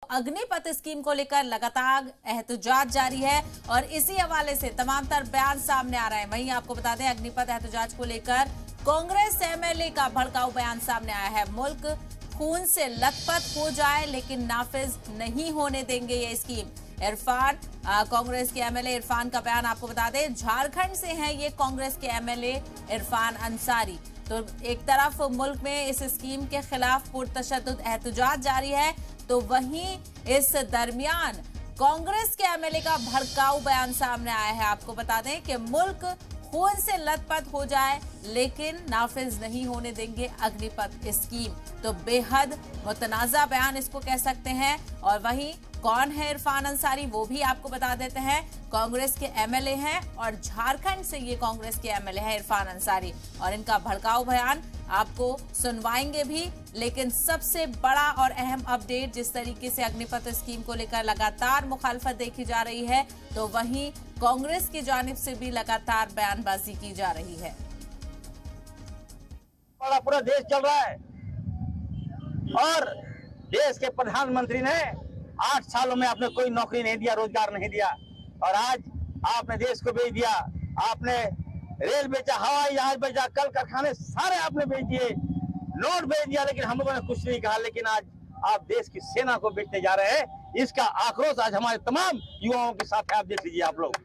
Agnipath scheme को लेकर लगातार एहतजाज जारी है और इसी हवाले से तमाम तर बयान सामने आ रहे हैं। वहीं आपको बता दें, अग्निपथ एहतजाज को लेकर कांग्रेस एमएलए का भड़काऊ बयान सामने आया है। मुल्क खून से लथपथ हो जाए लेकिन नाफिज नहीं होने देंगे ये स्कीम। इरफान, कांग्रेस के एमएलए इरफान का बयान आपको बता दें, झारखंड से हैं ये कांग्रेस के एमएलए इरफान अंसारी। तो एक तरफ मुल्क में इस स्कीम के खिलाफ पुरतशद्दुद एहतजाज जारी है, तो वहीं इस दरमियान कांग्रेस के एमएलए का भड़काऊ बयान सामने आया है। आपको बता दें कि मुल्क खून से लथपथ हो जाए लेकिन नाफिज नहीं होने देंगे अग्निपथ स्कीम। तो बेहद मुतनाज़ा बयान इसको कह सकते हैं। और वहीं कौन है इरफान अंसारी, वो भी आपको बता देते हैं। कांग्रेस के एमएलए हैं और झारखंड से ये कांग्रेस के एमएलए हैं इरफान अंसारी, और इनका भड़काऊ बयान आपको सुनवाएंगे भी। लेकिन सबसे बड़ा और अहम अपडेट, जिस तरीके से अग्निपथ स्कीम को लेकर लगातार मुखालफत देखी जा रही है, तो वहीं कांग्रेस की जानिब से भी लगातार बयानबाजी की जा रही है। पूरा देश चल रहा है और देश के प्रधानमंत्री ने 8 सालों में आपने कोई नौकरी नहीं दिया, रोजगार नहीं दिया, और आज आपने देश को बेच दिया। आपने रेल बेचा, हवाई जहाज बेचा, कल कारखाने सारे आपने बेच दिए, नोट बेच दिया, लेकिन हम लोगों ने कुछ नहीं कहा। लेकिन आज आप देश की सेना को बेचने जा रहे हैं। इसका आक्रोश आज हमारे तमाम युवाओं के साथ है। आप देख लीजिए, आप लोग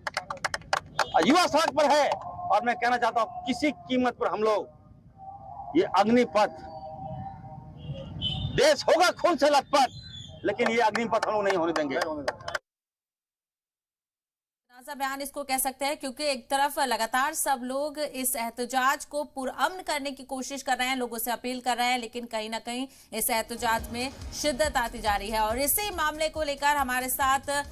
युवा सड़क पर है। और मैं कहना चाहता हूँ, किसी कीमत पर हम लोग ये अग्निपथ, देश होगा खून से लथपथ, लेकिन ये अग्निपथ हम लोग नहीं होने देंगे। बयान इसको कह सकते हैं, क्योंकि एक तरफ लगातार सब लोग इस एहतजाज को पुरअमन करने की कोशिश कर रहे हैं, लोगों से अपील कर रहे हैं, लेकिन कहीं ना कहीं इस एहतजाज में शिद्दत आती जा रही है। और इसी मामले को लेकर हमारे साथ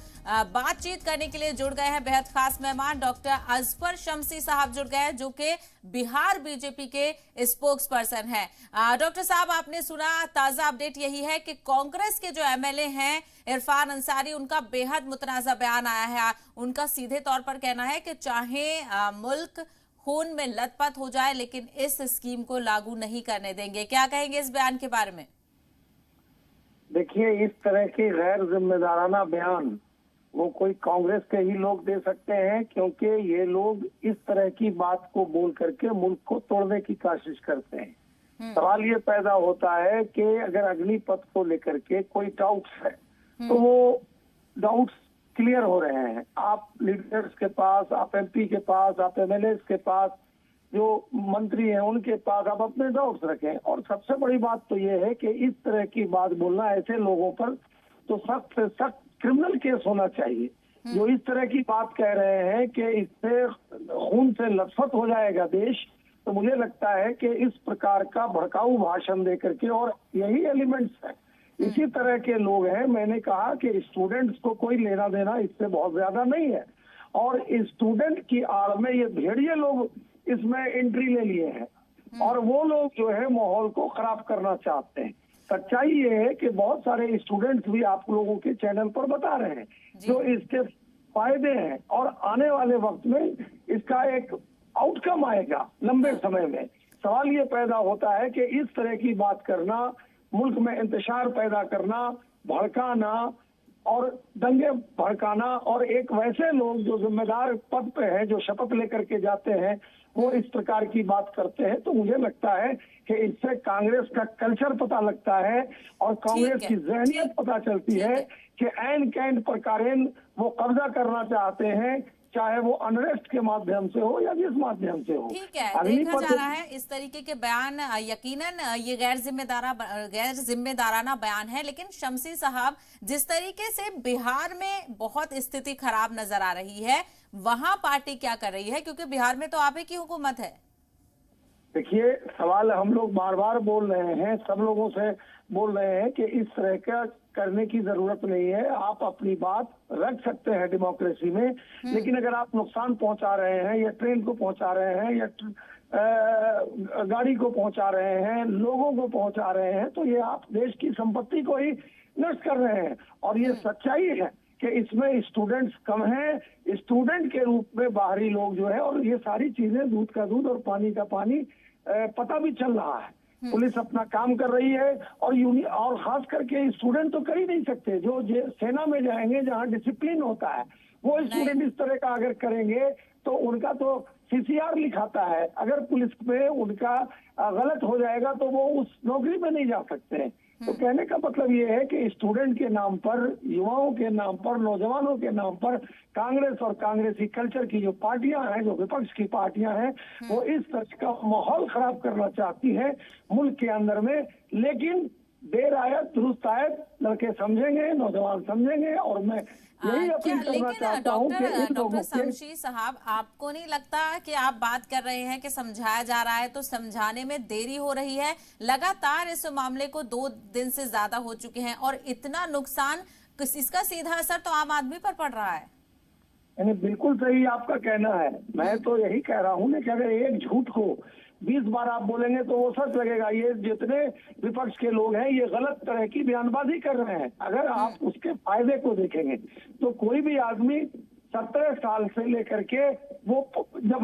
बातचीत करने के लिए जुड़ गए हैं बेहद खास मेहमान डॉक्टर अजफर शमसी साहब जुड़ गए हैं, जो कि बिहार बीजेपी के स्पोक्स पर्सन हैं। डॉक्टर साहब, आपने सुना, ताजा अपडेट यही है कि कांग्रेस के जो एमएलए हैं इरफान अंसारी, उनका बेहद मुतनाज़ा बयान आया है। उनका सीधे तौर पर कहना है कि चाहे मुल्क खून में लथपथ हो जाए लेकिन इस स्कीम को लागू नहीं करने देंगे। क्या कहेंगे इस बयान के बारे में? देखिए, इस तरह के गैर जिम्मेदाराना बयान वो कोई कांग्रेस के ही लोग दे सकते हैं, क्योंकि ये लोग इस तरह की बात को बोल करके मुल्क को तोड़ने की कोशिश करते हैं। सवाल ये पैदा होता है कि अगर अग्निपथ को लेकर के कोई डाउट्स है तो वो डाउट्स क्लियर हो रहे हैं। आप लीडर्स के पास, आप एमपी के पास, आप एमएलए के पास, जो मंत्री हैं उनके पास आप अपने डाउट्स रखें। और सबसे बड़ी बात तो ये है कि इस तरह की बात बोलना ऐसे लोगों पर तो सख्त से सख्त क्रिमिनल केस होना चाहिए। जो इस तरह की बात कह रहे हैं कि इससे खून से लथपथ हो जाएगा देश, तो मुझे लगता है कि इस प्रकार का भड़काऊ भाषण देकर के, और यही एलिमेंट्स है, इसी तरह के लोग हैं। मैंने कहा कि स्टूडेंट्स को कोई लेना देना इससे बहुत ज्यादा नहीं है, और स्टूडेंट की आड़ में ये भेड़िए लोग इसमें एंट्री ले लिए हैं, और वो लोग जो है माहौल को खराब करना चाहते हैं। सच्चाई ये है कि बहुत सारे स्टूडेंट्स भी आप लोगों के चैनल पर बता रहे हैं जो इसके फायदे हैं, और आने वाले वक्त में इसका एक आउटकम आएगा लंबे समय में। सवाल ये पैदा होता है कि इस तरह की बात करना, मुल्क में इंतशार पैदा करना, भड़काना और दंगे भड़काना, और एक वैसे लोग जो जिम्मेदार पद पे हैं, जो शपथ लेकर के जाते हैं, वो इस प्रकार की बात करते हैं, तो मुझे लगता है कि इससे कांग्रेस का कल्चर पता लगता है और कांग्रेस की जहनियत पता चलती है कि ऐन कैन प्रकारेण वो कब्जा करना चाहते हैं, चाहे वो अनरेस्ट के माध्यम से हो या जिस माध्यम से हो। ठीक है, देखा जा रहा है इस तरीके के बयान, यकीनन ये गैर जिम्मेदाराना बयान है। लेकिन शमसी साहब, जिस तरीके से बिहार में बहुत स्थिति खराब नजर आ रही है, वहां पार्टी क्या कर रही है? क्योंकि बिहार में तो आप ही की हुकूमत है। देखिए, सवाल हम लोग बार बार बोल रहे हैं, सब लोगों से बोल रहे हैं कि इस तरह का करने की जरूरत नहीं है। आप अपनी बात रख सकते हैं डेमोक्रेसी में, लेकिन अगर आप नुकसान पहुंचा रहे हैं, या ट्रेन को पहुंचा रहे हैं, या गाड़ी को पहुंचा रहे हैं, लोगों को पहुंचा रहे हैं, तो ये आप देश की संपत्ति को ही नष्ट कर रहे हैं। और ये सच्चाई है कि इसमें स्टूडेंट्स कम हैं, स्टूडेंट के रूप में बाहरी लोग जो है, और ये सारी चीजें दूध का दूध और पानी का पानी पता भी चल रहा है। पुलिस अपना काम कर रही है और खास करके स्टूडेंट तो कर ही नहीं सकते। जो सेना में जाएंगे जहाँ डिसिप्लिन होता है, वो स्टूडेंट इस तरह का अगर करेंगे तो उनका तो सीसीआर लिखाता है, अगर पुलिस में उनका गलत हो जाएगा तो वो उस नौकरी में नहीं जा सकते। तो कहने का मतलब ये है कि स्टूडेंट के नाम पर, युवाओं के नाम पर, नौजवानों के नाम पर कांग्रेस और कांग्रेसी कल्चर की जो पार्टियां हैं, जो विपक्ष की पार्टियां हैं, वो इस तरह का माहौल खराब करना चाहती है मुल्क के अंदर में। लेकिन देर आयत दुरुस्त आयत, लड़के समझेंगे, नौजवान समझेंगे। और मैं यही अपील करना चाहता हूँ कि इन लोगों डॉक्टर शमशी साहब, आपको नहीं लगता कि आप बात कर रहे हैं कि समझाया जा रहा है तो समझाने में देरी हो रही है? लगातार इस मामले को 2 दिन से ज्यादा हो चुके हैं और इतना नुकसान, इसका सीधा असर तो आम आदमी पर पड़ रहा है। यानी बिल्कुल सही आपका कहना है। मैं तो यही कह रहा हूँ ना कि अगर एक झूठ को 20 बार आप बोलेंगे तो वो सच लगेगा। ये जितने विपक्ष के लोग हैं ये गलत तरह की बयानबाजी कर रहे हैं। अगर आप उसके फायदे को देखेंगे तो कोई भी आदमी 17 साल से लेकर के वो जब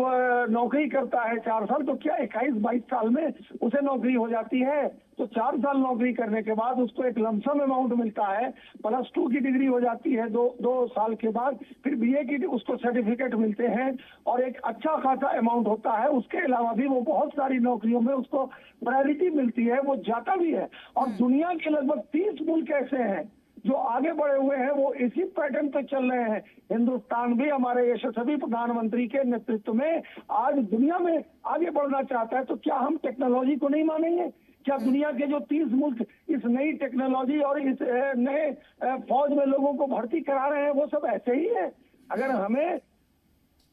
नौकरी करता है 4 साल, तो क्या 21-22 साल में उसे नौकरी हो जाती है? तो 4 साल नौकरी करने के बाद उसको एक लमसम अमाउंट मिलता है, +2 की डिग्री हो जाती है 2 साल के बाद, फिर बीए की उसको सर्टिफिकेट मिलते हैं और एक अच्छा खासा अमाउंट होता है। उसके अलावा भी वो बहुत सारी नौकरियों में उसको प्रायोरिटी मिलती है, वो जाता भी है। और दुनिया के लगभग 30 मुल्क ऐसे हैं जो आगे बढ़े हुए हैं, वो इसी पैटर्न पे चल रहे हैं। हिंदुस्तान भी हमारे यशस्वी प्रधानमंत्री के नेतृत्व में आज दुनिया में आगे बढ़ना चाहता है। तो क्या हम टेक्नोलॉजी को नहीं मानेंगे? क्या दुनिया के जो 30 मुल्क इस नई टेक्नोलॉजी और इस नए फौज में लोगों को भर्ती करा रहे हैं, वो सब ऐसे ही है? अगर हमें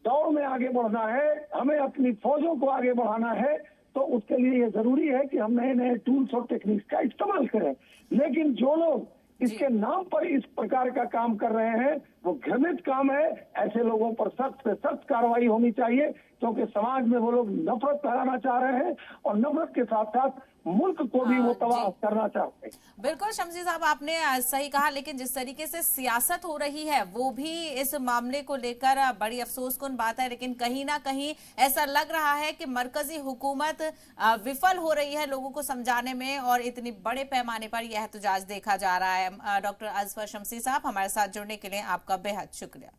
दौड़ में आगे बढ़ना है, हमें अपनी फौजों को आगे बढ़ाना है, तो उसके लिए ये जरूरी है कि हम नए नए टूल्स और टेक्निक्स का इस्तेमाल करें। लेकिन जो लोग इसके नाम पर इस प्रकार का काम कर रहे हैं वो घृणित काम है। ऐसे लोगों पर सख्त से सख्त कार्रवाई होनी चाहिए, क्योंकि समाज में वो लोग नफरत फैलाना चाह रहे हैं और नफरत के साथ साथ मुल्क को भी वो तबाह करना चाहते हैं। बिल्कुल शमशी साहब, आपने सही कहा, लेकिन जिस तरीके से सियासत हो रही है वो भी इस मामले को लेकर बड़ी अफसोसकुन बात है। लेकिन कहीं ना कहीं ऐसा लग रहा है कि मरकजी हुकूमत विफल हो रही है लोगों को समझाने में और इतनी बड़े पैमाने पर यह एहतजाज देखा जा रहा है। डॉक्टर अजफर शमशी साहब, हमारे साथ जुड़ने के लिए आपका बेहद शुक्रिया।